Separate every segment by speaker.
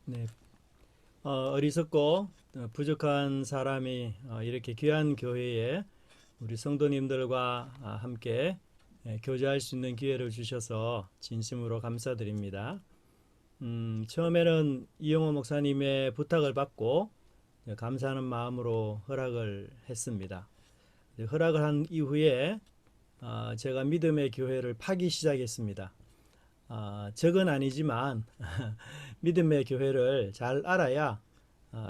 Speaker 1: 네, 어리석고 부족한 사람이 이렇게 귀한 교회에 우리 성도님들과 함께 교제할 수 있는 기회를 주셔서 진심으로 감사드립니다. 처음에는 이영호 목사님의 부탁을 받고 감사하는 마음으로 허락을 했습니다. 허락을 한 이후에 제가 믿음의 교회를 파기 시작했습니다. 적은 아니지만 믿음의 교회를 잘 알아야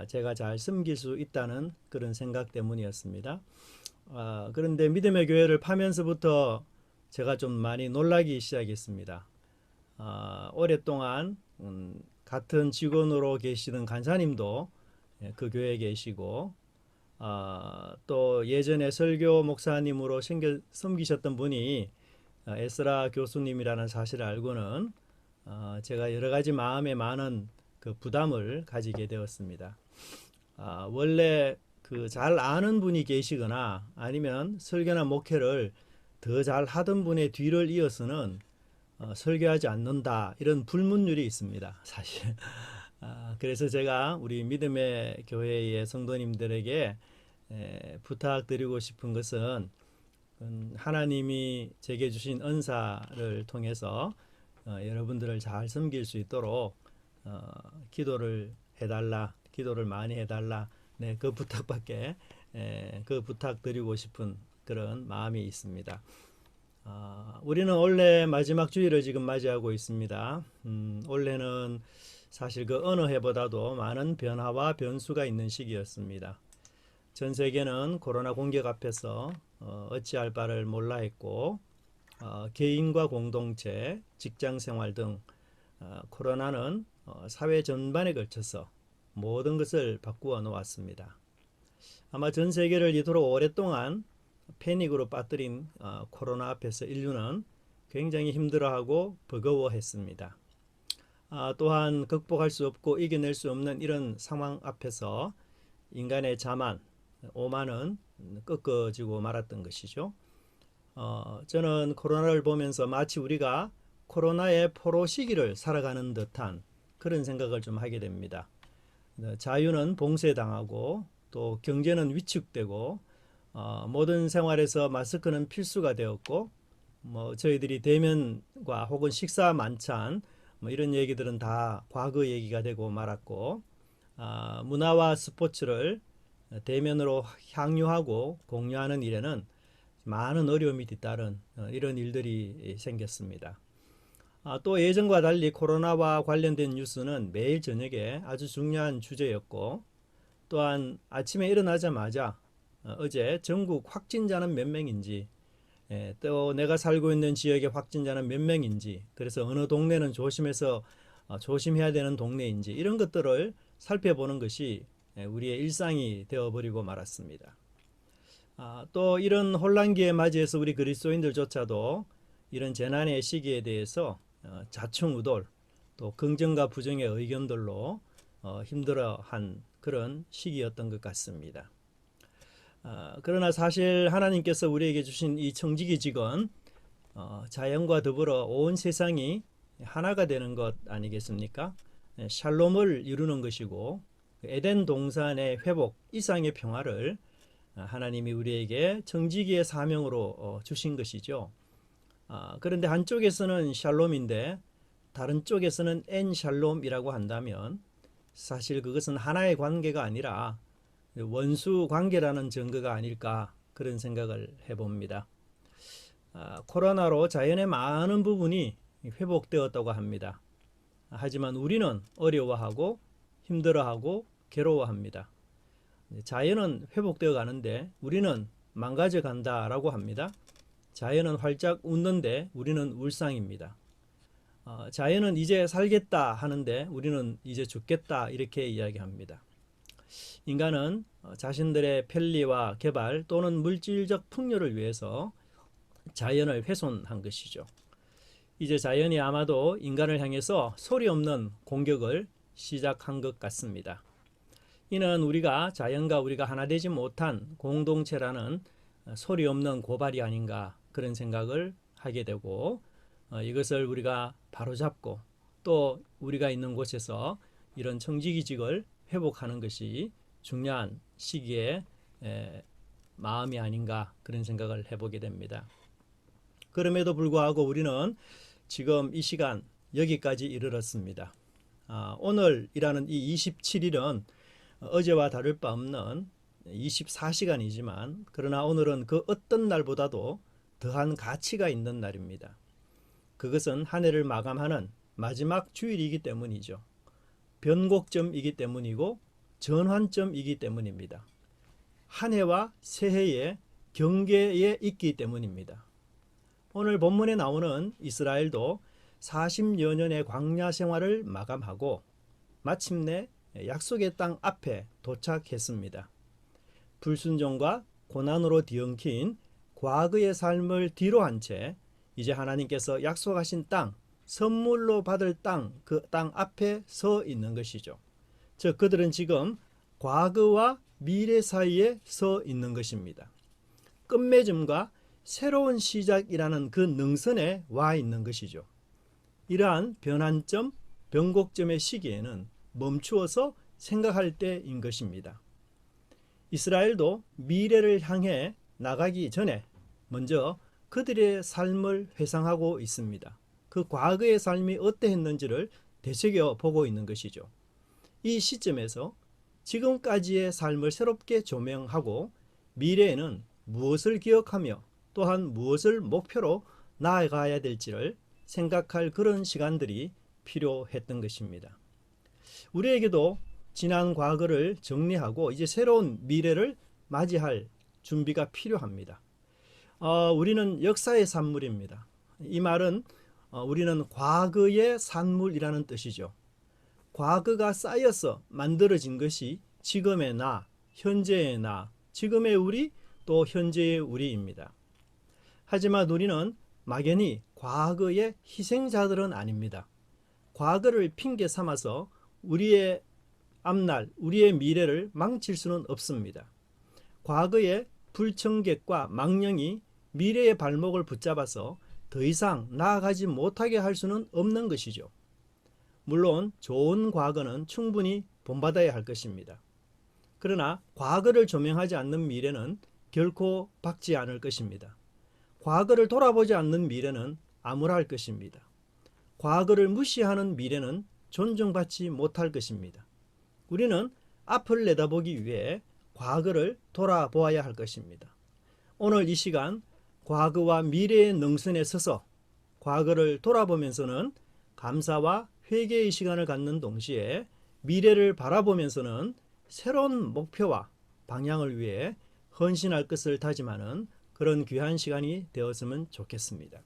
Speaker 1: 제가 잘 섬길 수 있다는 그런 생각 때문이었습니다. 그런데 믿음의 교회를 파면서부터 제가 좀 많이 놀라기 시작했습니다. 오랫동안 같은 직원으로 계시던 간사님도 그 교회에 계시고 또 예전에 설교 목사님으로 섬기셨던 분이 에스라 교수님이라는 사실을 알고는 제가 여러 가지 마음에 많은 그 부담을 가지게 되었습니다. 원래 그 잘 아는 분이 계시거나 아니면 설교나 목회를 더 잘 하던 분의 뒤를 이어서는 설교하지 않는다 이런 불문율이 있습니다. 사실. 그래서 제가 우리 믿음의 교회의 성도님들에게 부탁드리고 싶은 것은 하나님이 제게 주신 은사를 통해서 여러분들을 잘 섬길 수 있도록 기도를 해달라, 기도를 많이 해달라. 네, 그 부탁밖에 그 부탁드리고 싶은 그런 마음이 있습니다. 우리는 올해 마지막 주일을 지금 맞이하고 있습니다. 올해는 사실 그 어느 해보다도 많은 변화와 변수가 있는 시기였습니다. 전 세계는 코로나 공격 앞에서 어찌할 바를 몰라 했고 개인과 공동체, 직장 생활 등 코로나는 사회 전반에 걸쳐서 모든 것을 바꾸어 놓았습니다. 아마 전 세계를 이토록 오랫동안 패닉으로 빠뜨린 코로나 앞에서 인류는 굉장히 힘들어하고 버거워했습니다. 또한 극복할 수 없고 이겨낼 수 없는 이런 상황 앞에서 인간의 자만, 오만은 꺾어지고 말았던 것이죠. 저는 코로나를 보면서 마치 우리가 코로나의 포로 시기를 살아가는 듯한 그런 생각을 좀 하게 됩니다. 자유는 봉쇄당하고 또 경제는 위축되고 모든 생활에서 마스크는 필수가 되었고 저희들이 대면과 혹은 식사 만찬 이런 얘기들은 다 과거 얘기가 되고 말았고 문화와 스포츠를 대면으로 향유하고 공유하는 일에는 많은 어려움이 뒤따른 이런 일들이 생겼습니다. 또 예전과 달리 코로나와 관련된 뉴스는 매일 저녁에 아주 중요한 주제였고 또한 아침에 일어나자마자 어제 전국 확진자는 몇 명인지 또 내가 살고 있는 지역의 확진자는 몇 명인지 그래서 어느 동네는 조심해서 조심해야 되는 동네인지 이런 것들을 살펴보는 것이 우리의 일상이 되어버리고 말았습니다. 또 이런 혼란기에 맞이해서 우리 그리스도인들조차도 이런 재난의 시기에 대해서 좌충우돌 또 긍정과 부정의 의견들로 힘들어한 그런 시기였던 것 같습니다. 그러나 사실 하나님께서 우리에게 주신 이 청지기직은 자연과 더불어 온 세상이 하나가 되는 것 아니겠습니까? 샬롬을 이루는 것이고 에덴 동산의 회복, 이상의 평화를 하나님이 우리에게 청지기의 사명으로 주신 것이죠. 그런데 한쪽에서는 샬롬인데 다른 쪽에서는 엔 샬롬이라고 한다면 사실 그것은 하나의 관계가 아니라 원수 관계라는 증거가 아닐까 그런 생각을 해봅니다. 코로나로 자연의 많은 부분이 회복되었다고 합니다. 하지만 우리는 어려워하고 힘들어하고 괴로워합니다. 자연은 회복되어 가는데 우리는 망가져 간다라고 합니다. 자연은 활짝 웃는데 우리는 울상입니다. 자연은 이제 살겠다 하는데 우리는 이제 죽겠다 이렇게 이야기합니다. 인간은 자신들의 편리와 개발 또는 물질적 풍요를 위해서 자연을 훼손한 것이죠. 이제 자연이 아마도 인간을 향해서 소리 없는 공격을 시작한 것 같습니다. 이는 우리가 자연과 우리가 하나 되지 못한 공동체라는 소리 없는 고발이 아닌가 그런 생각을 하게 되고 이것을 우리가 바로잡고 또 우리가 있는 곳에서 이런 청지기직을 회복하는 것이 중요한 시기에 마음이 아닌가 그런 생각을 해보게 됩니다. 그럼에도 불구하고 우리는 지금 이 시간 여기까지 이르렀습니다. 오늘이라는 이 27일은 어제와 다를 바 없는 24시간이지만 그러나 오늘은 그 어떤 날보다도 더한 가치가 있는 날입니다. 그것은 한 해를 마감하는 마지막 주일이기 때문이죠. 변곡점이기 때문이고 전환점이기 때문입니다. 한 해와 새해의 경계에 있기 때문입니다. 오늘 본문에 나오는 이스라엘도 40여 년의 광야 생활을 마감하고 마침내 약속의 땅 앞에 도착했습니다. 불순종과 고난으로 뒤엉킨 과거의 삶을 뒤로 한 채 이제 하나님께서 약속하신 땅, 선물로 받을 땅, 그 땅 앞에 서 있는 것이죠. 즉 그들은 지금 과거와 미래 사이에 서 있는 것입니다. 끝맺음과 새로운 시작이라는 그 능선에 와 있는 것이죠. 이러한 변환점, 변곡점의 시기에는 멈추어서 생각할 때인 것입니다. 이스라엘도 미래를 향해 나가기 전에 먼저 그들의 삶을 회상하고 있습니다. 그 과거의 삶이 어떠했는지를 되새겨 보고 있는 것이죠. 이 시점에서 지금까지의 삶을 새롭게 조명하고 미래에는 무엇을 기억하며 또한 무엇을 목표로 나아가야 될지를 생각할 그런 시간들이 필요했던 것입니다. 우리에게도 지난 과거를 정리하고 이제 새로운 미래를 맞이할 준비가 필요합니다. 우리는 역사의 산물입니다. 이 말은 우리는 과거의 산물이라는 뜻이죠. 과거가 쌓여서 만들어진 것이 지금의 나, 현재의 나, 지금의 우리, 또 현재의 우리입니다. 하지만 우리는 막연히 과거의 희생자들은 아닙니다. 과거를 핑계 삼아서 우리의 앞날, 우리의 미래를 망칠 수는 없습니다. 과거의 불청객과 망령이 미래의 발목을 붙잡아서 더 이상 나아가지 못하게 할 수는 없는 것이죠. 물론 좋은 과거는 충분히 본받아야 할 것입니다. 그러나 과거를 조명하지 않는 미래는 결코 밝지 않을 것입니다. 과거를 돌아보지 않는 미래는 암울할 것입니다. 과거를 무시하는 미래는 존중받지 못할 것입니다. 우리는 앞을 내다보기 위해 과거를 돌아보아야 할 것입니다. 오늘 이 시간 과거와 미래의 능선에 서서 과거를 돌아보면서는 감사와 회개의 시간을 갖는 동시에 미래를 바라보면서는 새로운 목표와 방향을 위해 헌신할 것을 다짐하는 그런 귀한 시간이 되었으면 좋겠습니다.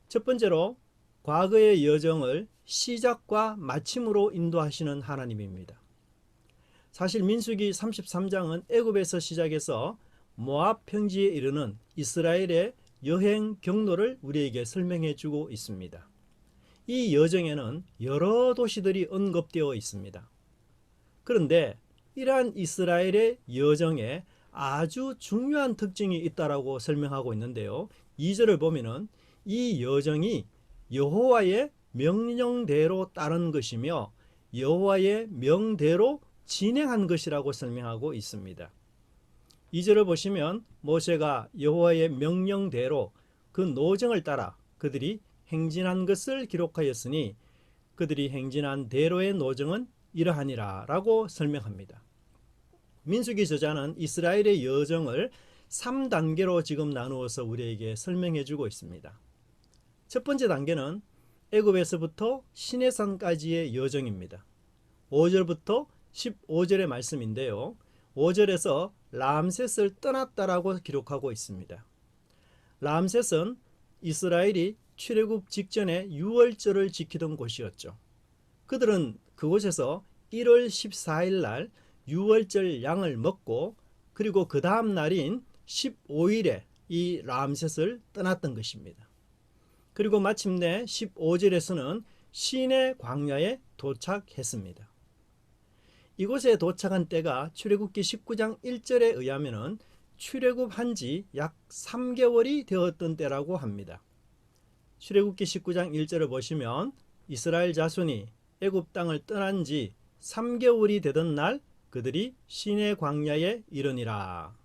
Speaker 1: 첫 번째로 과거의 여정을 시작과 마침으로 인도하시는 하나님입니다. 사실 민수기 33장은 애굽에서 시작해서 모압 평지에 이르는 이스라엘의 여행 경로를 우리에게 설명해 주고 있습니다. 이 여정에는 여러 도시들이 언급되어 있습니다. 그런데 이러한 이스라엘의 여정에 아주 중요한 특징이 있다라고 설명하고 있는데요. 2절을 보면은 이 여정이 여호와의 명령대로 따른 것이며 여호와의 명대로 진행한 것이라고 설명하고 있습니다. 2절을 보시면 모세가 여호와의 명령대로 그 노정을 따라 그들이 행진한 것을 기록하였으니 그들이 행진한 대로의 노정은 이러하니라 라고 설명합니다. 민수기 저자는 이스라엘의 여정을 3단계로 지금 나누어서 우리에게 설명해 주고 있습니다. 첫 번째 단계는 애굽에서부터 시내산까지의 여정입니다. 5절부터 15절의 말씀인데요. 5절에서 람셋을 떠났다라고 기록하고 있습니다. 람셋은 이스라엘이 출애굽 직전에 유월절을 지키던 곳이었죠. 그들은 그곳에서 1월 14일 날 유월절 양을 먹고 그리고 그 다음 날인 15일에 이 람셋을 떠났던 것입니다. 그리고 마침내 15절에서는 시내 광야에 도착했습니다. 이곳에 도착한 때가 출애굽기 19장 1절에 의하면 출애굽한 지 약 3개월이 되었던 때라고 합니다. 출애굽기 19장 1절을 보시면 이스라엘 자손이 애굽 땅을 떠난 지 3개월이 되던 날 그들이 시내 광야에 이르니라.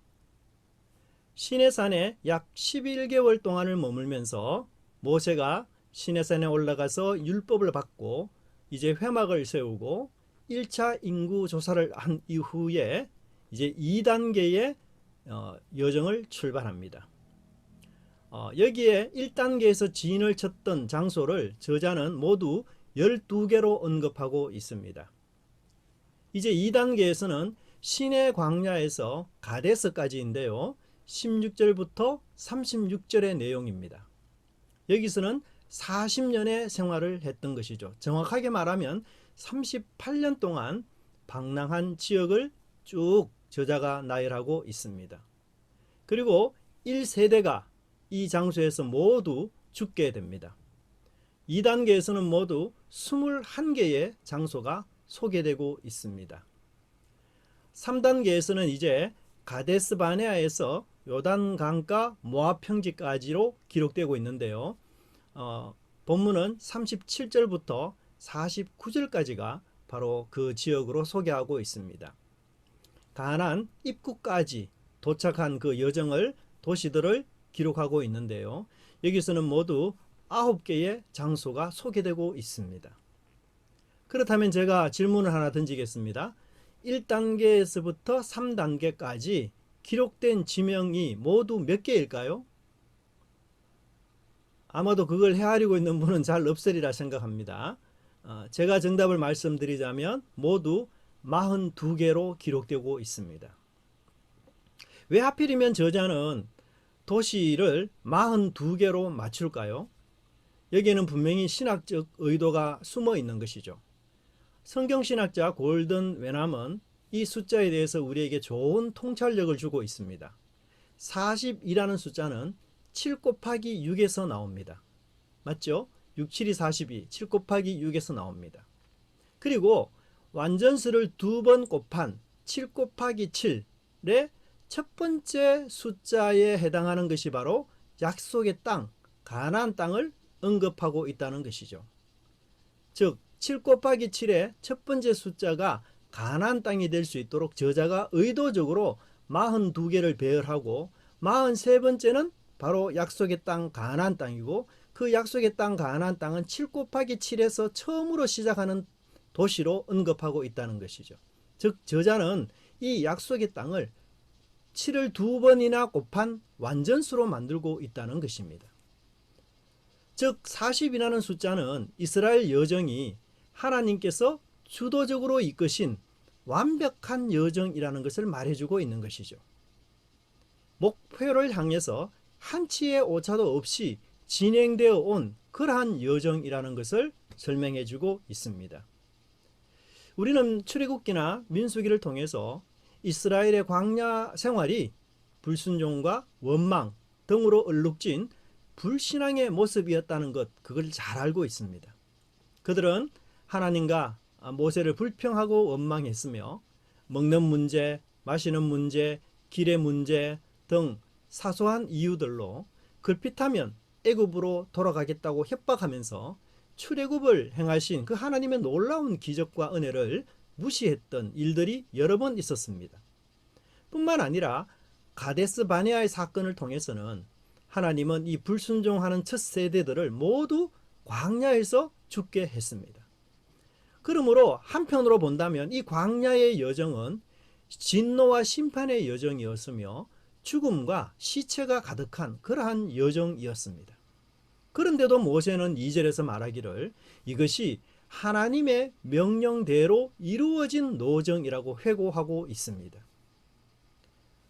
Speaker 1: 시내산에 약 11개월 동안을 머물면서 모세가 시내산에 올라가서 율법을 받고 이제 회막을 세우고 1차 인구 조사를 한 이후에 이제 2단계의 여정을 출발합니다. 여기에 1단계에서 진을 쳤던 장소를 저자는 모두 12개로 언급하고 있습니다. 이제 2단계에서는 시내 광야에서 가데스까지인데요. 16절부터 36절의 내용입니다. 여기서는 40년의 생활을 했던 것이죠. 정확하게 말하면 38년 동안 방랑한 지역을 쭉 저자가 나열하고 있습니다. 그리고 1세대가 이 장소에서 모두 죽게 됩니다. 2단계에서는 모두 21개의 장소가 소개되고 있습니다. 3단계에서는 이제 가데스 바네아에서 요단 강가 모압 평지까지로 기록되고 있는데요. 본문은 37절부터 49절까지가 바로 그 지역으로 소개하고 있습니다. 가나안 입구까지 도착한 그 여정을 도시들을 기록하고 있는데요. 여기서는 모두 9개의 장소가 소개되고 있습니다. 그렇다면 제가 질문을 하나 던지겠습니다. 1단계에서부터 3단계까지 기록된 지명이 모두 몇 개일까요? 아마도 그걸 헤아리고 있는 분은 잘 없으리라 생각합니다. 제가 정답을 말씀드리자면 모두 42개로 기록되고 있습니다. 왜 하필이면 저자는 도시를 42개로 맞출까요? 여기에는 분명히 신학적 의도가 숨어 있는 것이죠. 성경신학자 골든 웨남은 이 숫자에 대해서 우리에게 좋은 통찰력을 주고 있습니다. 40이라는 숫자는 7 곱하기 6에서 나옵니다. 맞죠? 6, 7이 42, 7 곱하기 6에서 나옵니다. 그리고 완전수를 2번 곱한 7 곱하기 7의 첫 번째 숫자에 해당하는 것이 바로 약속의 땅, 가나안 땅을 언급하고 있다는 것이죠. 즉 7 곱하기 7의 첫 번째 숫자가 가나안 땅이 될 수 있도록 저자가 의도적으로 42개를 배열하고 43번째는 바로 약속의 땅 가나안 땅이고 그 약속의 땅 가나안 땅은 7 곱하기 7에서 처음으로 시작하는 도시로 언급하고 있다는 것이죠. 즉 저자는 이 약속의 땅을 7을 2번이나 곱한 완전수로 만들고 있다는 것입니다. 즉 40이라는 숫자는 이스라엘 여정이 하나님께서 주도적으로 이끄신 완벽한 여정이라는 것을 말해주고 있는 것이죠. 목표를 향해서 한치의 오차도 없이 진행되어 온 그러한 여정이라는 것을 설명해주고 있습니다. 우리는 출애굽기나 민수기를 통해서 이스라엘의 광야 생활이 불순종과 원망 등으로 얼룩진 불신앙의 모습이었다는 것, 그걸 잘 알고 있습니다. 그들은 하나님과 모세를 불평하고 원망했으며 먹는 문제, 마시는 문제, 길의 문제 등 사소한 이유들로 걸핏하면 애굽으로 돌아가겠다고 협박하면서 출애굽을 행하신 그 하나님의 놀라운 기적과 은혜를 무시했던 일들이 여러 번 있었습니다. 뿐만 아니라 가데스 바네아의 사건을 통해서는 하나님은 이 불순종하는 첫 세대들을 모두 광야에서 죽게 했습니다. 그러므로 한편으로 본다면 이 광야의 여정은 진노와 심판의 여정이었으며 죽음과 시체가 가득한 그러한 여정이었습니다. 그런데도 모세는 2절에서 말하기를 이것이 하나님의 명령대로 이루어진 노정이라고 회고하고 있습니다.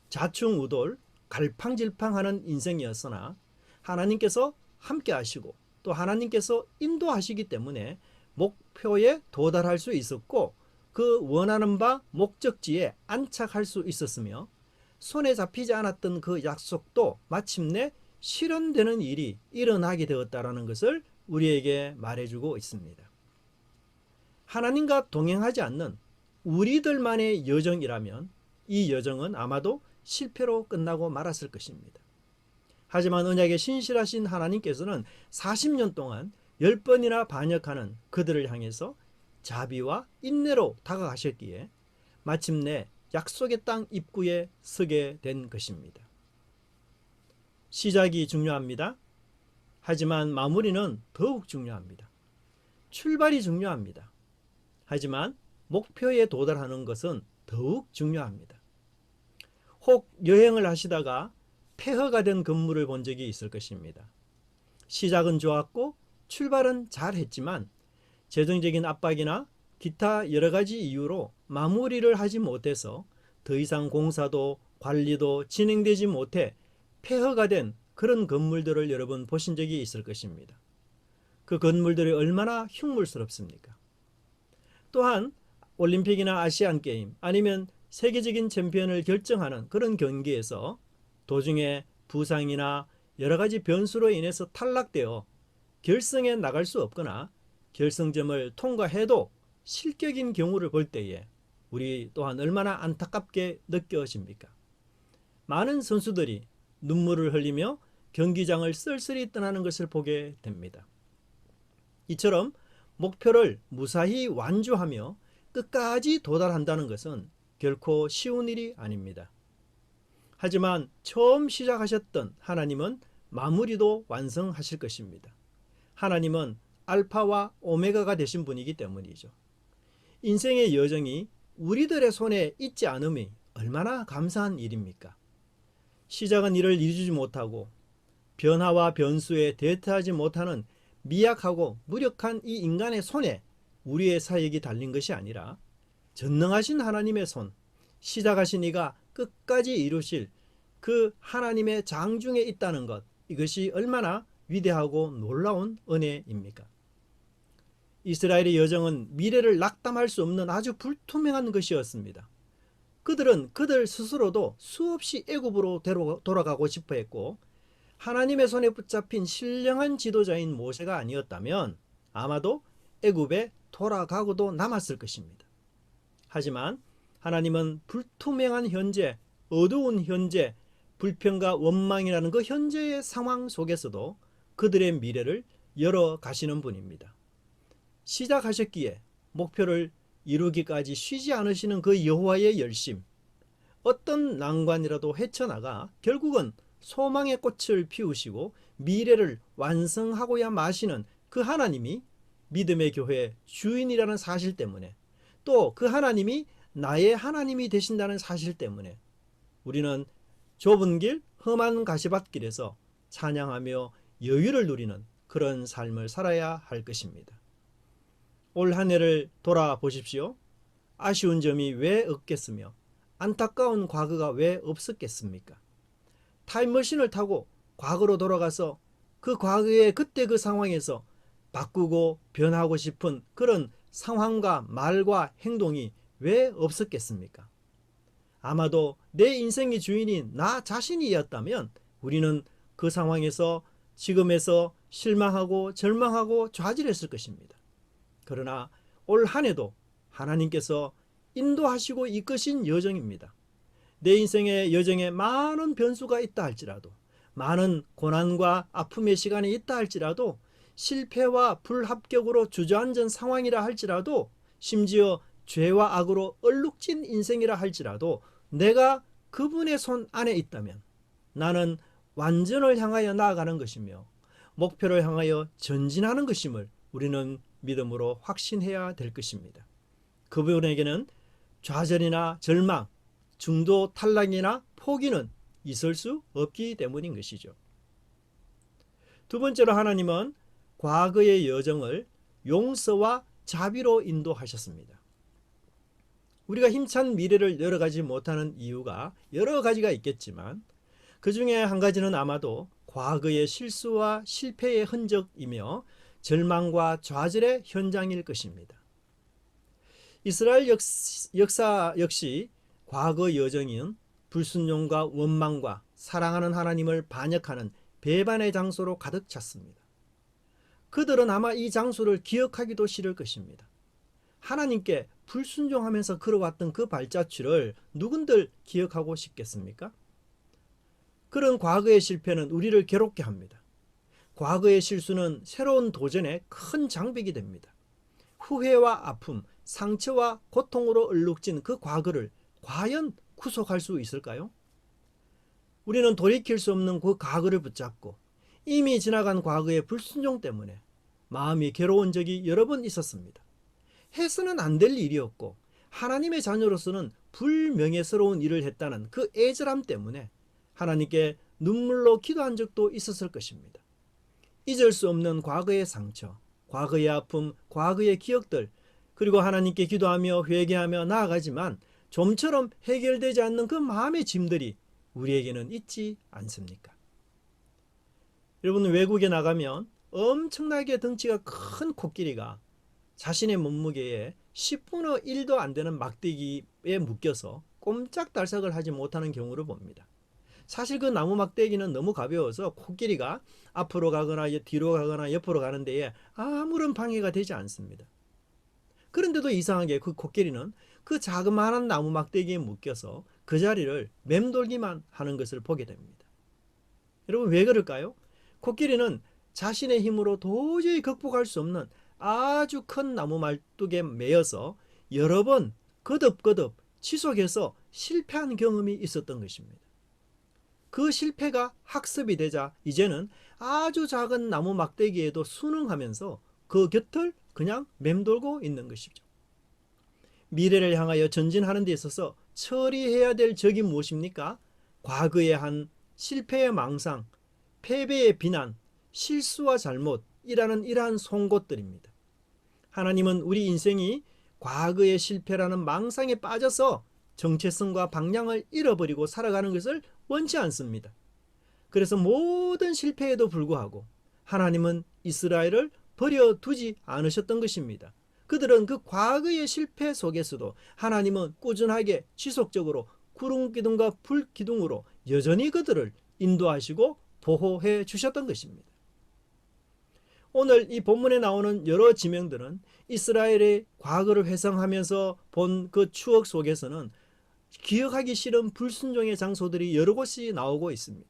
Speaker 1: 좌충우돌, 갈팡질팡하는 인생이었으나 하나님께서 함께 하시고 또 하나님께서 인도하시기 때문에 목표에 도달할 수 있었고 그 원하는 바 목적지에 안착할 수 있었으며 손에 잡히지 않았던 그 약속도 마침내 실현되는 일이 일어나게 되었다는 것을 우리에게 말해주고 있습니다. 하나님과 동행하지 않는 우리들만의 여정이라면 이 여정은 아마도 실패로 끝나고 말았을 것입니다. 하지만 언약에 신실하신 하나님께서는 40년 동안 10번이나 반역하는 그들을 향해서 자비와 인내로 다가가셨기에 마침내 약속의 땅 입구에 서게 된 것입니다. 시작이 중요합니다. 하지만 마무리는 더욱 중요합니다. 출발이 중요합니다. 하지만 목표에 도달하는 것은 더욱 중요합니다. 혹 여행을 하시다가 폐허가 된 건물을 본 적이 있을 것입니다. 시작은 좋았고 출발은 잘했지만 재정적인 압박이나 기타 여러 가지 이유로 마무리를 하지 못해서 더 이상 공사도 관리도 진행되지 못해 폐허가 된 그런 건물들을 여러분 보신 적이 있을 것입니다. 그 건물들이 얼마나 흉물스럽습니까? 또한 올림픽이나 아시안게임 아니면 세계적인 챔피언을 결정하는 그런 경기에서 도중에 부상이나 여러 가지 변수로 인해서 탈락되어 결승에 나갈 수 없거나 결승점을 통과해도 실격인 경우를 볼 때에 우리 또한 얼마나 안타깝게 느껴집니까? 많은 선수들이 눈물을 흘리며 경기장을 쓸쓸히 떠나는 것을 보게 됩니다. 이처럼 목표를 무사히 완주하며 끝까지 도달한다는 것은 결코 쉬운 일이 아닙니다. 하지만 처음 시작하셨던 하나님은 마무리도 완성하실 것입니다. 하나님은 알파와 오메가가 되신 분이기 때문이죠. 인생의 여정이 우리들의 손에 있지 않음이 얼마나 감사한 일입니까? 시작은 이를 이루지 못하고 변화와 변수에 대처하지 못하는 미약하고 무력한 이 인간의 손에 우리의 사역이 달린 것이 아니라 전능하신 하나님의 손, 시작하신 이가 끝까지 이루실 그 하나님의 장중에 있다는 것, 이것이 얼마나 위대하고 놀라운 은혜입니까? 이스라엘의 여정은 미래를 낙담할 수 없는 아주 불투명한 것이었습니다. 그들은 그들 스스로도 수없이 애굽으로 돌아가고 싶어 했고 하나님의 손에 붙잡힌 신령한 지도자인 모세가 아니었다면 아마도 애굽에 돌아가고도 남았을 것입니다. 하지만 하나님은 불투명한 현재, 어두운 현재, 불평과 원망이라는 그 현재의 상황 속에서도 그들의 미래를 열어가시는 분입니다. 시작하셨기에 목표를 이루기까지 쉬지 않으시는 그 여호와의 열심, 어떤 난관이라도 헤쳐나가 결국은 소망의 꽃을 피우시고 미래를 완성하고야 마시는 그 하나님이 믿음의 교회 주인이라는 사실 때문에, 또 그 하나님이 나의 하나님이 되신다는 사실 때문에 우리는 좁은 길 험한 가시밭길에서 찬양하며 여유를 누리는 그런 삶을 살아야 할 것입니다. 올 한 해를 돌아보십시오. 아쉬운 점이 왜 없겠으며 안타까운 과거가 왜 없었겠습니까? 타임머신을 타고 과거로 돌아가서 그 과거의 그때 그 상황에서 바꾸고 변하고 싶은 그런 상황과 말과 행동이 왜 없었겠습니까? 아마도 내 인생의 주인이 나 자신이었다면 우리는 그 상황에서 지금에서 실망하고 절망하고 좌절했을 것입니다. 그러나 올 한 해도 하나님께서 인도하시고 이끄신 여정입니다. 내 인생의 여정에 많은 변수가 있다 할지라도, 많은 고난과 아픔의 시간이 있다 할지라도, 실패와 불합격으로 주저앉은 상황이라 할지라도, 심지어 죄와 악으로 얼룩진 인생이라 할지라도 내가 그분의 손 안에 있다면 나는 완전을 향하여 나아가는 것이며 목표를 향하여 전진하는 것임을 우리는 믿음으로 확신해야 될 것입니다. 그분에게는 좌절이나 절망, 중도 탈락이나 포기는 있을 수 없기 때문인 것이죠. 두 번째로 하나님은 과거의 여정을 용서와 자비로 인도하셨습니다. 우리가 힘찬 미래를 열어가지 못하는 이유가 여러 가지가 있겠지만 그 중에 한 가지는 아마도 과거의 실수와 실패의 흔적이며 절망과 좌절의 현장일 것입니다. 이스라엘 역사 역시 과거 여정인 불순종과 원망과 사랑하는 하나님을 반역하는 배반의 장소로 가득 찼습니다. 그들은 아마 이 장소를 기억하기도 싫을 것입니다. 하나님께 불순종하면서 걸어왔던 그 발자취를 누군들 기억하고 싶겠습니까? 그런 과거의 실패는 우리를 괴롭게 합니다. 과거의 실수는 새로운 도전에 큰 장벽이 됩니다. 후회와 아픔, 상처와 고통으로 얼룩진 그 과거를 과연 구속할 수 있을까요? 우리는 돌이킬 수 없는 그 과거를 붙잡고 이미 지나간 과거의 불순종 때문에 마음이 괴로운 적이 여러 번 있었습니다. 해서는 안 될 일이었고 하나님의 자녀로서는 불명예스러운 일을 했다는 그 애절함 때문에 하나님께 눈물로 기도한 적도 있었을 것입니다. 잊을 수 없는 과거의 상처, 과거의 아픔, 과거의 기억들, 그리고 하나님께 기도하며 회개하며 나아가지만 좀처럼 해결되지 않는 그 마음의 짐들이 우리에게는 있지 않습니까? 여러분, 외국에 나가면 엄청나게 덩치가 큰 코끼리가 자신의 몸무게에 10분의 1도 안 되는 막대기에 묶여서 꼼짝달싹을 하지 못하는 경우를 봅니다. 사실 그 나무 막대기는 너무 가벼워서 코끼리가 앞으로 가거나 뒤로 가거나 옆으로 가는 데에 아무런 방해가 되지 않습니다. 그런데도 이상하게 그 코끼리는 그 자그마한 나무 막대기에 묶여서 그 자리를 맴돌기만 하는 것을 보게 됩니다. 여러분, 왜 그럴까요? 코끼리는 자신의 힘으로 도저히 극복할 수 없는 아주 큰 나무 말뚝에 매여서 여러 번 거듭거듭 지속해서 실패한 경험이 있었던 것입니다. 그 실패가 학습이 되자 이제는 아주 작은 나무 막대기에도 순응하면서 그 곁을 그냥 맴돌고 있는 것이죠. 미래를 향하여 전진하는 데 있어서 처리해야 될 적이 무엇입니까? 과거에 한 실패의 망상, 패배의 비난, 실수와 잘못이라는 이러한 송곳들입니다. 하나님은 우리 인생이 과거의 실패라는 망상에 빠져서 정체성과 방향을 잃어버리고 살아가는 것을 원치 않습니다. 그래서 모든 실패에도 불구하고 하나님은 이스라엘을 버려두지 않으셨던 것입니다. 그들은 그 과거의 실패 속에서도 하나님은 꾸준하게 지속적으로 구름기둥과 불기둥으로 여전히 그들을 인도하시고 보호해 주셨던 것입니다. 오늘 이 본문에 나오는 여러 지명들은 이스라엘의 과거를 회상하면서 본 그 추억 속에서는 기억하기 싫은 불순종의 장소들이 여러 곳이 나오고 있습니다.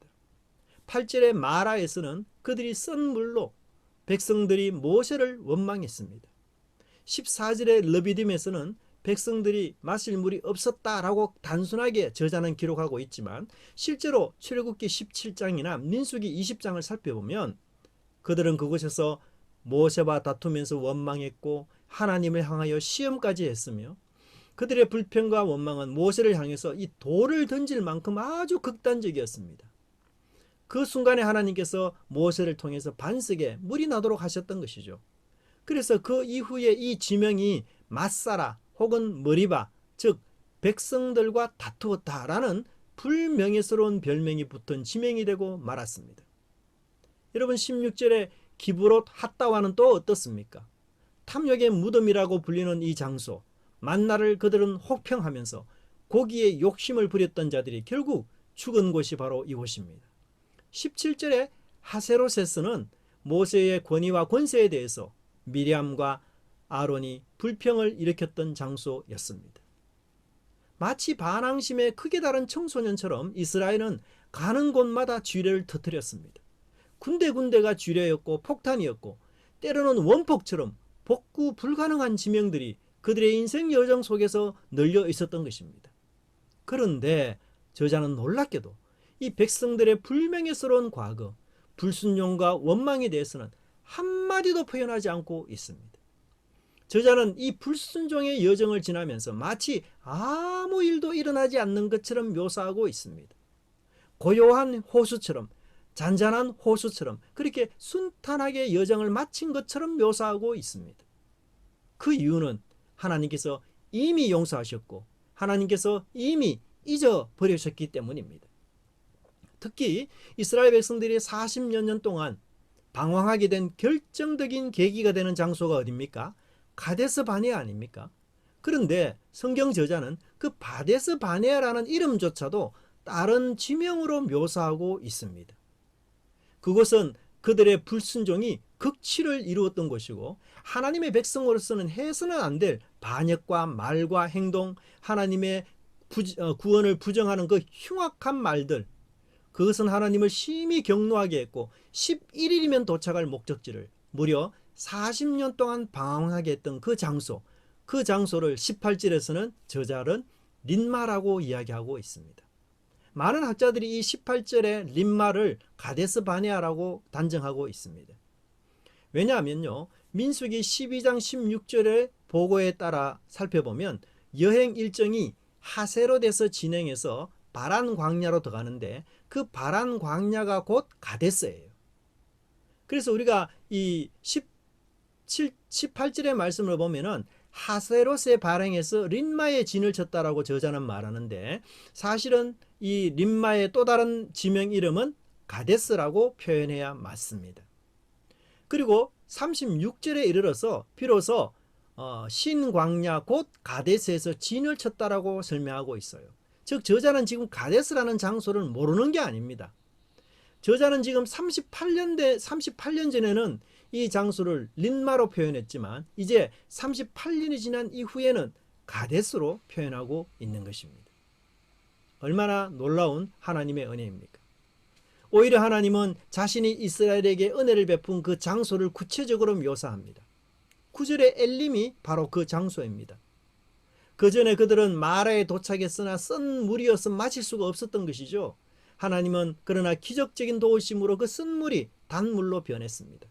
Speaker 1: 8절의 마라에서는 그들이 쓴 물로 백성들이 모세를 원망했습니다. 14절의 르비딤에서는 백성들이 마실 물이 없었다라고 단순하게 저자는 기록하고 있지만 실제로 출애굽기 17장이나 민수기 20장을 살펴보면 그들은 그곳에서 모세와 다투면서 원망했고 하나님을 향하여 시험까지 했으며 그들의 불평과 원망은 모세를 향해서 이 돌을 던질 만큼 아주 극단적이었습니다. 그 순간에 하나님께서 모세를 통해서 반석에 물이 나도록 하셨던 것이죠. 그래서 그 이후에 이 지명이 마사라 혹은 머리바, 즉 백성들과 다투었다라는 불명예스러운 별명이 붙은 지명이 되고 말았습니다. 여러분, 16절에 기브롯 핫다와는 또 어떻습니까? 탐욕의 무덤이라고 불리는 이 장소, 만나를 그들은 혹평하면서 고기에 욕심을 부렸던 자들이 결국 죽은 곳이 바로 이곳입니다. 17절에 하세로세스는 모세의 권위와 권세에 대해서 미리암과 아론이 불평을 일으켰던 장소였습니다. 마치 반항심에 크게 다른 청소년처럼 이스라엘은 가는 곳마다 쥐레를 터뜨렸습니다. 군데군데가 쥐레였고 폭탄이었고 때로는 원폭처럼 복구 불가능한 지명들이 그들의 인생 여정 속에서 널려 있었던 것입니다. 그런데 저자는 놀랍게도 이 백성들의 불명예스러운 과거, 불순종과 원망에 대해서는 한마디도 표현하지 않고 있습니다. 저자는 이 불순종의 여정을 지나면서 마치 아무 일도 일어나지 않는 것처럼 묘사하고 있습니다. 고요한 호수처럼, 잔잔한 호수처럼 그렇게 순탄하게 여정을 마친 것처럼 묘사하고 있습니다. 그 이유는 하나님께서 이미 용서하셨고 하나님께서 이미 잊어버리셨기 때문입니다. 특히 이스라엘 백성들이 40여 년 동안 방황하게 된 결정적인 계기가 되는 장소가 어디입니까? 가데스 바네아 아닙니까? 그런데 성경 저자는 그 바데스 바네아라는 이름조차도 다른 지명으로 묘사하고 있습니다. 그것은 그들의 불순종이 극치를 이루었던 것이고 하나님의 백성으로서는 해서는 안 될 반역과 말과 행동, 하나님의 구원을 부정하는 그 흉악한 말들, 그것은 하나님을 심히 경노하게 했고 11일이면 도착할 목적지를 무려 40년 동안 방황하게 했던 그 장소를 18절에서는 저자는 린마라고 이야기하고 있습니다. 많은 학자들이 이 18절의 린마를 가데스 바네아라고 단정하고 있습니다. 왜냐하면요, 민수기 12장 16절의 보고에 따라 살펴보면 여행 일정이 하세롯에서 진행해서 바란 광야로 들어가는데 그 바란 광야가 곧 가데스예요. 그래서 우리가 이 18절의 말씀을 보면은 하세롯의 발행에서 린마의 진을 쳤다라고 저자는 말하는데, 사실은 이 린마의 또 다른 지명 이름은 가데스라고 표현해야 맞습니다. 그리고 36절에 이르러서 비로소 신광야 곧 가데스에서 진을 쳤다라고 설명하고 있어요. 즉 저자는 지금 가데스라는 장소를 모르는 게 아닙니다. 저자는 지금 38년 전에는 이 장소를 린마로 표현했지만 이제 38년이 지난 이후에는 가데스로 표현하고 있는 것입니다. 얼마나 놀라운 하나님의 은혜입니까? 오히려 하나님은 자신이 이스라엘에게 은혜를 베푼 그 장소를 구체적으로 묘사합니다. 9절의 엘림이 바로 그 장소입니다. 그 전에 그들은 마라에 도착했으나 쓴 물이어서 마실 수가 없었던 것이죠. 하나님은 그러나 기적적인 도우심으로 그 쓴 물이 단물로 변했습니다.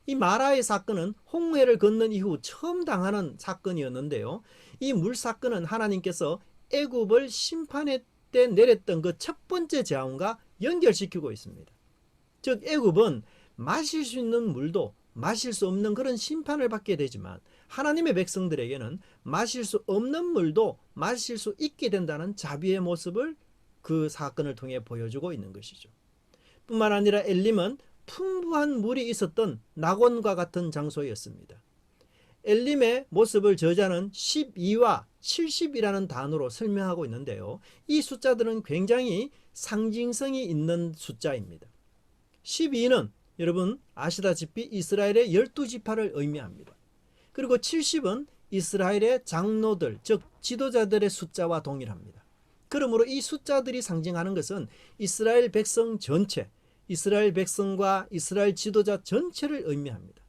Speaker 1: 이 마라의 사건은 홍해를 건넌 이후 처음 당하는 사건이었는데요. 이 물 사건은 하나님께서 애굽을 심판의 때 내렸던 그 첫 번째 재앙과 연결시키고 있습니다. 즉 애굽은 마실 수 있는 물도 마실 수 없는 그런 심판을 받게 되지만 하나님의 백성들에게는 마실 수 없는 물도 마실 수 있게 된다는 자비의 모습을 그 사건을 통해 보여주고 있는 것이죠. 뿐만 아니라 엘림은 풍부한 물이 있었던 낙원과 같은 장소였습니다. 엘림의 모습을 저자는 12와 70이라는 단어로 설명하고 있는데요. 이 숫자들은 굉장히 상징성이 있는 숫자입니다. 12는 여러분 아시다시피 이스라엘의 12지파를 의미합니다. 그리고 70은 이스라엘의 장로들, 즉 지도자들의 숫자와 동일합니다. 그러므로 이 숫자들이 상징하는 것은 이스라엘 백성 전체, 이스라엘 백성과 이스라엘 지도자 전체를 의미합니다.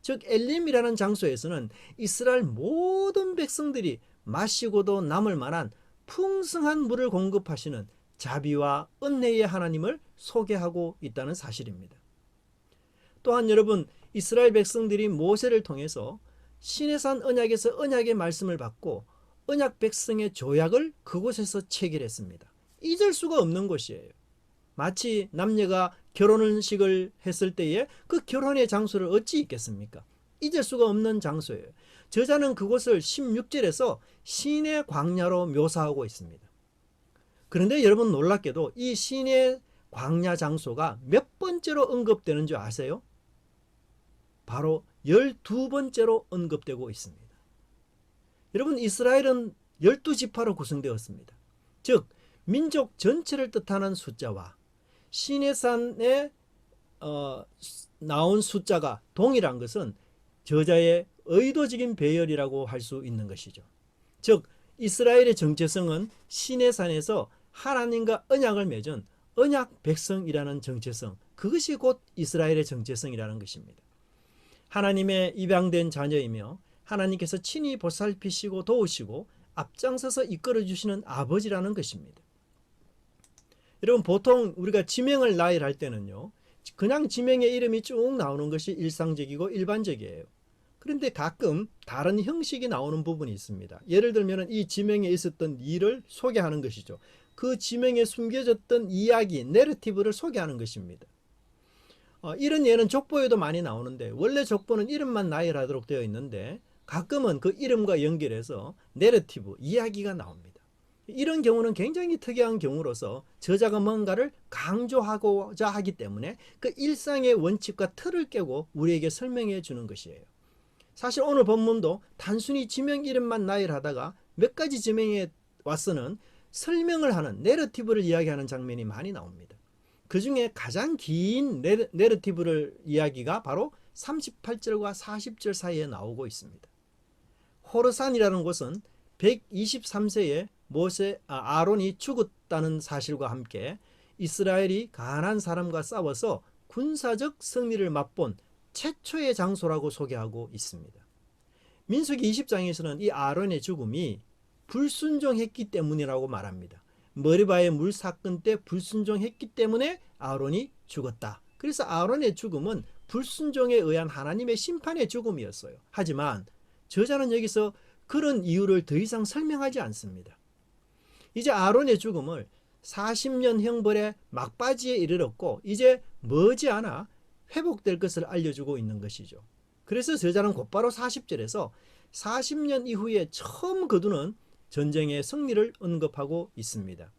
Speaker 1: 즉 엘림이라는 장소에서는 이스라엘 모든 백성들이 마시고도 남을 만한 풍성한 물을 공급하시는 자비와 은혜의 하나님을 소개하고 있다는 사실입니다. 또한 여러분, 이스라엘 백성들이 모세를 통해서 시내산 언약에서 언약의 말씀을 받고 언약 백성의 조약을 그곳에서 체결했습니다. 잊을 수가 없는 곳이에요. 마치 남녀가 결혼식을 했을 때에 그 결혼의 장소를 어찌 잊겠습니까? 잊을 수가 없는 장소예요. 저자는 그곳을 16절에서 신의 광야로 묘사하고 있습니다. 그런데 여러분 놀랍게도 이 신의 광야 장소가 몇 번째로 언급되는 줄 아세요? 바로 12번째로 언급되고 있습니다. 여러분 이스라엘은 12지파로 구성되었습니다. 즉 민족 전체를 뜻하는 숫자와 시내산에 나온 숫자가 동일한 것은 저자의 의도적인 배열이라고 할 수 있는 것이죠. 즉 이스라엘의 정체성은 시내산에서 하나님과 언약을 맺은 언약 백성이라는 정체성, 그것이 곧 이스라엘의 정체성이라는 것입니다. 하나님의 입양된 자녀이며 하나님께서 친히 보살피시고 도우시고 앞장서서 이끌어주시는 아버지라는 것입니다. 여러분 보통 우리가 지명을 나열할 때는요, 그냥 지명의 이름이 쭉 나오는 것이 일상적이고 일반적이에요. 그런데 가끔 다른 형식이 나오는 부분이 있습니다. 예를 들면 이 지명에 있었던 일을 소개하는 것이죠. 그 지명에 숨겨졌던 이야기, 내러티브를 소개하는 것입니다. 이런 예는 족보에도 많이 나오는데 원래 족보는 이름만 나열하도록 되어 있는데 가끔은 그 이름과 연결해서 내러티브, 이야기가 나옵니다. 이런 경우는 굉장히 특이한 경우로서 저자가 뭔가를 강조하고자 하기 때문에 그 일상의 원칙과 틀을 깨고 우리에게 설명해 주는 것이에요. 사실 오늘 본문도 단순히 지명 이름만 나열하다가 몇 가지 지명에 와서는 설명을 하는 내러티브를 이야기하는 장면이 많이 나옵니다. 그 중에 가장 긴 내러티브를 이야기가 바로 38절과 40절 사이에 나오고 있습니다. 호르산이라는 곳은 123세에 아론이 죽었다는 사실과 함께 이스라엘이 가나안 사람과 싸워서 군사적 승리를 맛본 최초의 장소라고 소개하고 있습니다. 민수기 20장에서는 이 아론의 죽음이 불순종했기 때문이라고 말합니다. 머리바의 물 사건 때 불순종했기 때문에 아론이 죽었다. 그래서 아론의 죽음은 불순종에 의한 하나님의 심판의 죽음이었어요. 하지만 저자는 여기서 그런 이유를 더 이상 설명하지 않습니다. 이제 아론의 죽음을 40년 형벌의 막바지에 이르렀고 이제 머지않아 회복될 것을 알려주고 있는 것이죠. 그래서 저자는 곧바로 40절에서 40년 이후에 처음 거두는 전쟁의 승리를 언급하고 있습니다.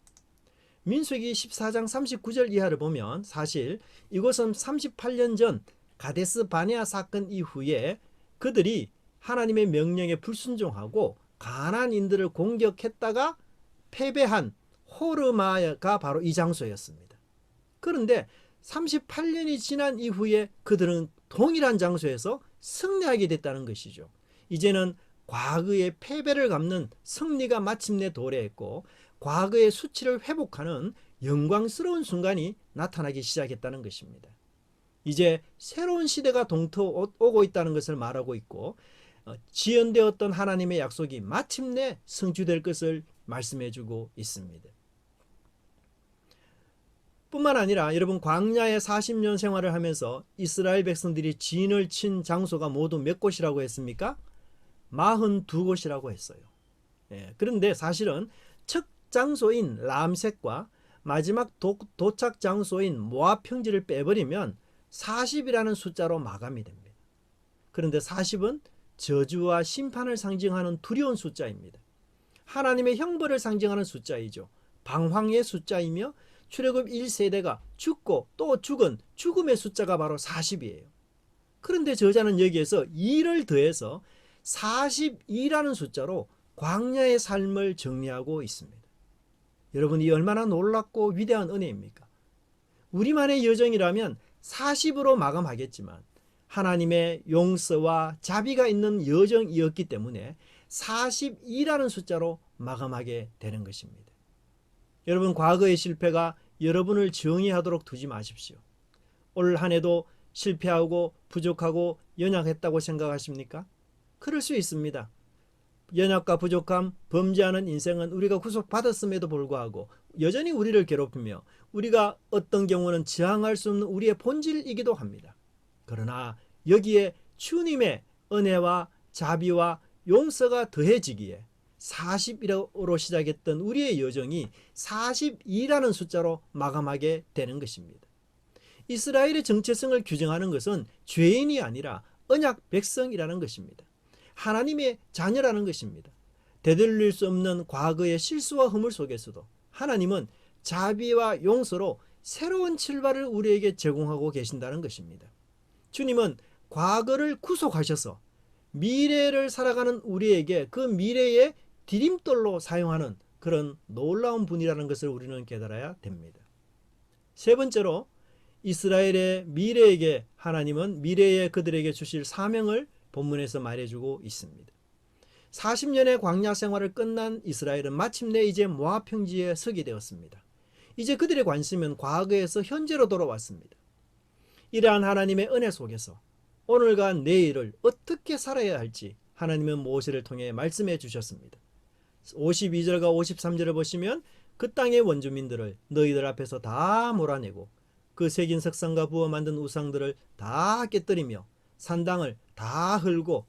Speaker 1: 민수기 14장 39절 이하를 보면 사실 이곳은 38년 전 가데스 바네아 사건 이후에 그들이 하나님의 명령에 불순종하고 가나안인들을 공격했다가 패배한 호르마가 바로 이 장소였습니다. 그런데 38년이 지난 이후에 그들은 동일한 장소에서 승리하게 됐다는 것이죠. 이제는 과거의 패배를 갚는 승리가 마침내 도래했고 과거의 수치를 회복하는 영광스러운 순간이 나타나기 시작했다는 것입니다. 이제 새로운 시대가 동터오고 있다는 것을 말하고 있고 지연되었던 하나님의 약속이 마침내 성취될 것을 말씀해주고 있습니다. 뿐만 아니라 여러분 광야의 40년 생활을 하면서 이스라엘 백성들이 진을 친 장소가 모두 몇 곳이라고 했습니까? 42곳이라고 했어요. 그런데 사실은 첫 장소인 람셋과 마지막 도착 장소인 모압 평지를 빼버리면 40이라는 숫자로 마감이 됩니다. 그런데 40은 저주와 심판을 상징하는 두려운 숫자입니다. 하나님의 형벌을 상징하는 숫자이죠. 방황의 숫자이며 출애굽 1세대가 죽고 또 죽은 죽음의 숫자가 바로 40이에요. 그런데 저자는 여기에서 2를 더해서 42라는 숫자로 광야의 삶을 정리하고 있습니다. 여러분 이 얼마나 놀랍고 위대한 은혜입니까? 우리만의 여정이라면 40으로 마감하겠지만 하나님의 용서와 자비가 있는 여정이었기 때문에 42라는 숫자로 마감하게 되는 것입니다. 여러분 과거의 실패가 여러분을 정의하도록 두지 마십시오. 올 한 해도 실패하고 부족하고 연약했다고 생각하십니까? 그럴 수 있습니다. 연약과 부족함, 범죄하는 인생은 우리가 구속받았음에도 불구하고 여전히 우리를 괴롭히며 우리가 어떤 경우는 저항할 수 없는 우리의 본질이기도 합니다. 그러나 여기에 주님의 은혜와 자비와 용서가 더해지기에 40이로 시작했던 우리의 여정이 42라는 숫자로 마감하게 되는 것입니다. 이스라엘의 정체성을 규정하는 것은 죄인이 아니라 언약 백성이라는 것입니다. 하나님의 자녀라는 것입니다. 되돌릴 수 없는 과거의 실수와 허물 속에서도 하나님은 자비와 용서로 새로운 출발을 우리에게 제공하고 계신다는 것입니다. 주님은 과거를 구속하셔서 미래를 살아가는 우리에게 그 미래의 디딤돌로 사용하는 그런 놀라운 분이라는 것을 우리는 깨달아야 됩니다. 세 번째로 이스라엘의 미래에게 하나님은 미래에 그들에게 주실 사명을 본문에서 말해주고 있습니다. 40년의 광야 생활을 끝난 이스라엘은 마침내 이제 모압 평지에 서게 되었습니다. 이제 그들의 관심은 과거에서 현재로 돌아왔습니다. 이러한 하나님의 은혜 속에서 오늘과 내일을 어떻게 살아야 할지 하나님은 모세를 통해 말씀해 주셨습니다. 52절과 53절을 보시면 그 땅의 원주민들을 너희들 앞에서 다 몰아내고 그 새긴 석상과 부어 만든 우상들을 다 깨뜨리며 산당을 다 헐고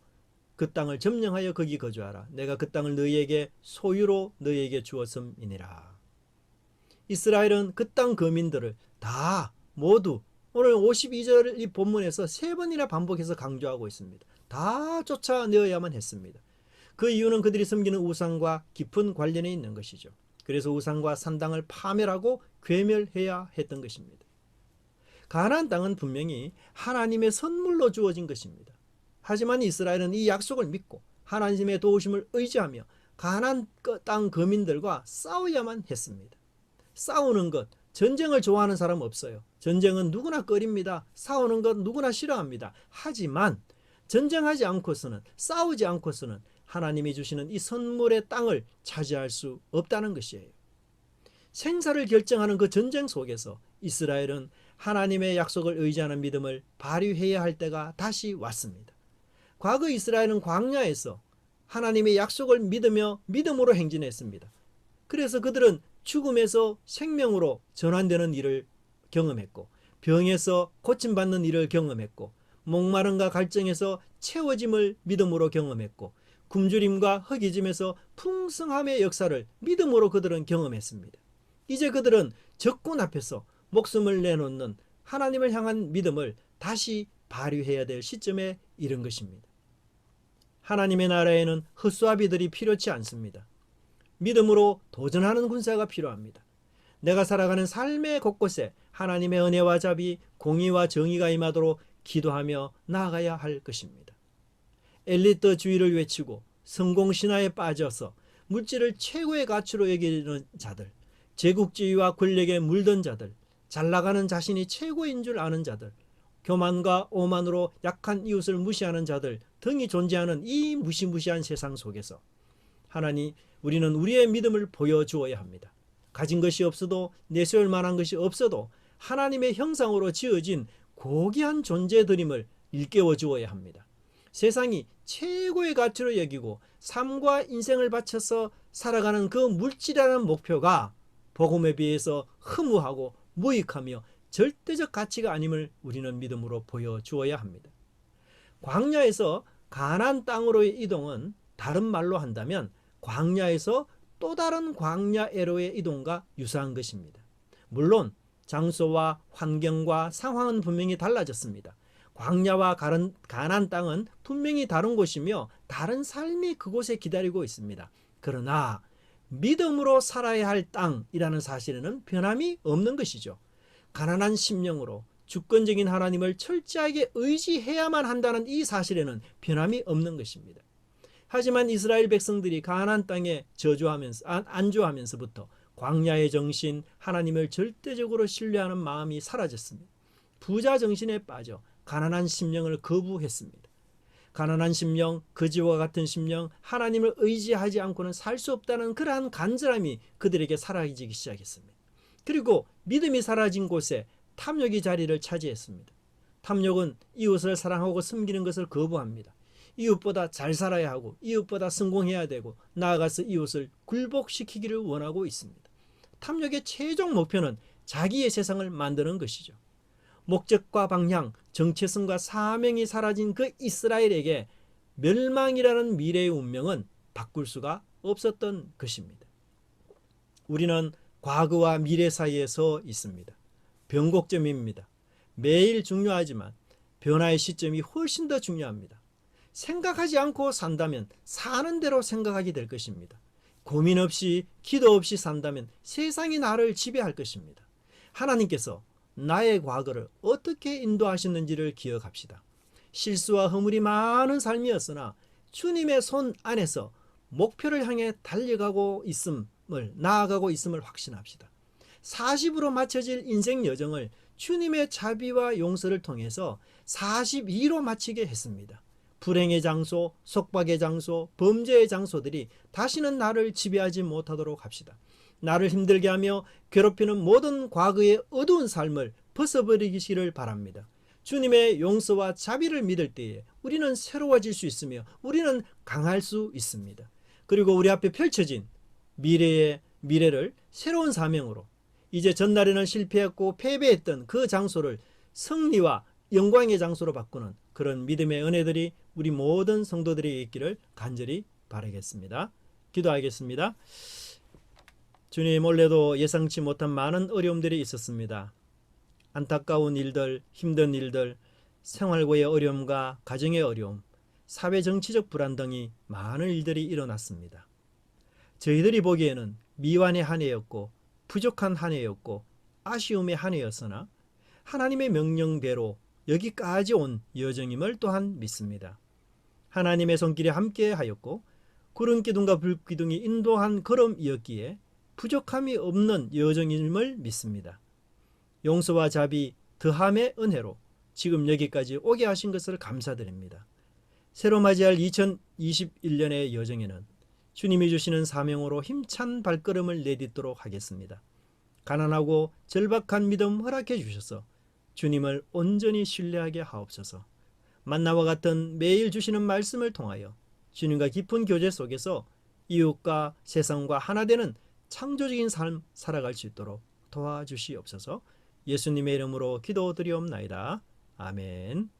Speaker 1: 그 땅을 점령하여 거기 거주하라. 내가 그 땅을 너희에게 소유로 너희에게 주었음이니라. 이스라엘은 그 땅 거민들을 다 모두 오늘 52절 이 본문에서 세 번이나 반복해서 강조하고 있습니다. 다 쫓아내어야만 했습니다. 그 이유는 그들이 섬기는 우상과 깊은 관련이 있는 것이죠. 그래서 우상과 산당을 파멸하고 괴멸해야 했던 것입니다. 가나안 땅은 분명히 하나님의 선물로 주어진 것입니다. 하지만 이스라엘은 이 약속을 믿고 하나님의 도우심을 의지하며 가나안 땅 거민들과 싸워야만 했습니다. 싸우는 것, 전쟁을 좋아하는 사람 없어요. 전쟁은 누구나 꺼립니다. 싸우는 것 누구나 싫어합니다. 하지만 전쟁하지 않고서는 싸우지 않고서는 하나님이 주시는 이 선물의 땅을 차지할 수 없다는 것이에요. 생사를 결정하는 그 전쟁 속에서 이스라엘은 하나님의 약속을 의지하는 믿음을 발휘해야 할 때가 다시 왔습니다. 과거 이스라엘은 광야에서 하나님의 약속을 믿으며 믿음으로 행진했습니다. 그래서 그들은 죽음에서 생명으로 전환되는 일을 경험했고, 병에서 고침받는 일을 경험했고, 목마름과 갈증에서 채워짐을 믿음으로 경험했고, 굶주림과 허기짐에서 풍성함의 역사를 믿음으로 그들은 경험했습니다. 이제 그들은 적군 앞에서 목숨을 내놓는 하나님을 향한 믿음을 다시 발휘해야 될 시점에 이른 것입니다. 하나님의 나라에는 헛수아비들이 필요치 않습니다. 믿음으로 도전하는 군사가 필요합니다. 내가 살아가는 삶의 곳곳에 하나님의 은혜와 자비, 공의와 정의가 임하도록 기도하며 나아가야 할 것입니다. 엘리트주의를 외치고 성공신화에 빠져서 물질을 최고의 가치로 여기는 자들, 제국주의와 권력에 물든 자들, 잘나가는 자신이 최고인 줄 아는 자들, 교만과 오만으로 약한 이웃을 무시하는 자들 등이 존재하는 이 무시무시한 세상 속에서 하나님, 우리는 우리의 믿음을 보여주어야 합니다. 가진 것이 없어도, 내세울 만한 것이 없어도 하나님의 형상으로 지어진 고귀한 존재들임을 일깨워 주어야 합니다. 세상이 최고의 가치로 여기고 삶과 인생을 바쳐서 살아가는 그 물질이라는 목표가 복음에 비해서 허무하고 무익하며 절대적 가치가 아님을 우리는 믿음으로 보여주어야 합니다. 광야에서 가나안 땅으로의 이동은 다른 말로 한다면 광야에서 또 다른 광야애로의 이동과 유사한 것입니다. 물론 장소와 환경과 상황은 분명히 달라졌습니다. 광야와 가나안 땅은 분명히 다른 곳이며 다른 삶이 그곳에 기다리고 있습니다. 그러나 믿음으로 살아야 할 땅이라는 사실에는 변함이 없는 것이죠. 가난한 심령으로 주권적인 하나님을 철저하게 의지해야만 한다는 이 사실에는 변함이 없는 것입니다. 하지만 이스라엘 백성들이 가나안 땅에 안주하면서부터 광야의 정신, 하나님을 절대적으로 신뢰하는 마음이 사라졌습니다. 부자 정신에 빠져 가난한 심령을 거부했습니다. 가난한 심령, 거지와 같은 심령, 하나님을 의지하지 않고는 살 수 없다는 그러한 간절함이 그들에게 사라지기 시작했습니다. 그리고 믿음이 사라진 곳에 탐욕이 자리를 차지했습니다. 탐욕은 이웃을 사랑하고 섬기는 것을 거부합니다. 이웃보다 잘 살아야 하고 이웃보다 성공해야 되고 나아가서 이웃을 굴복시키기를 원하고 있습니다. 탐욕의 최종 목표는 자기의 세상을 만드는 것이죠. 목적과 방향, 정체성과 사명이 사라진 그 이스라엘에게 멸망이라는 미래의 운명은 바꿀 수가 없었던 것입니다. 우리는 과거와 미래 사이에 서 있습니다. 변곡점입니다. 매일 중요하지만 변화의 시점이 훨씬 더 중요합니다. 생각하지 않고 산다면 사는 대로 생각하게 될 것입니다. 고민 없이 기도 없이 산다면 세상이 나를 지배할 것입니다. 하나님께서 나의 과거를 어떻게 인도하셨는지를 기억합시다. 실수와 허물이 많은 삶이었으나 주님의 손 안에서 목표를 향해 달려가고 나아가고 있음을 확신합시다. 40으로 맞춰질 인생 여정을 주님의 자비와 용서를 통해서 42로 마치게 했습니다. 불행의 장소, 속박의 장소, 범죄의 장소들이 다시는 나를 지배하지 못하도록 합시다. 나를 힘들게 하며 괴롭히는 모든 과거의 어두운 삶을 벗어버리기를 바랍니다. 주님의 용서와 자비를 믿을 때에 우리는 새로워질 수 있으며 우리는 강할 수 있습니다. 그리고 우리 앞에 펼쳐진 미래를 새로운 사명으로, 이제 전날에는 실패했고 패배했던 그 장소를 승리와 영광의 장소로 바꾸는 그런 믿음의 은혜들이 우리 모든 성도들에게 있기를 간절히 바라겠습니다. 기도하겠습니다. 주님, 올해도 예상치 못한 많은 어려움들이 있었습니다. 안타까운 일들, 힘든 일들, 생활고의 어려움과 가정의 어려움, 사회 정치적 불안 등이 많은 일들이 일어났습니다. 저희들이 보기에는 미완의 한 해였고 부족한 한 해였고 아쉬움의 한 해였으나 하나님의 명령대로 여기까지 온 여정임을 또한 믿습니다. 하나님의 손길에 함께 하였고 구름 기둥과 불 기둥이 인도한 걸음이었기에 부족함이 없는 여정임을 믿습니다. 용서와 자비, 더함의 은혜로 지금 여기까지 오게 하신 것을 감사드립니다. 새로 맞이할 2021년의 여정에는 주님이 주시는 사명으로 힘찬 발걸음을 내딛도록 하겠습니다. 가난하고 절박한 믿음 허락해 주셔서 주님을 온전히 신뢰하게 하옵소서. 만나와 같은 매일 주시는 말씀을 통하여 주님과 깊은 교제 속에서 이웃과 세상과 하나 되는 창조적인 삶 살아갈 수 있도록 도와주시옵소서. 예수님의 이름으로 기도드리옵나이다. 아멘.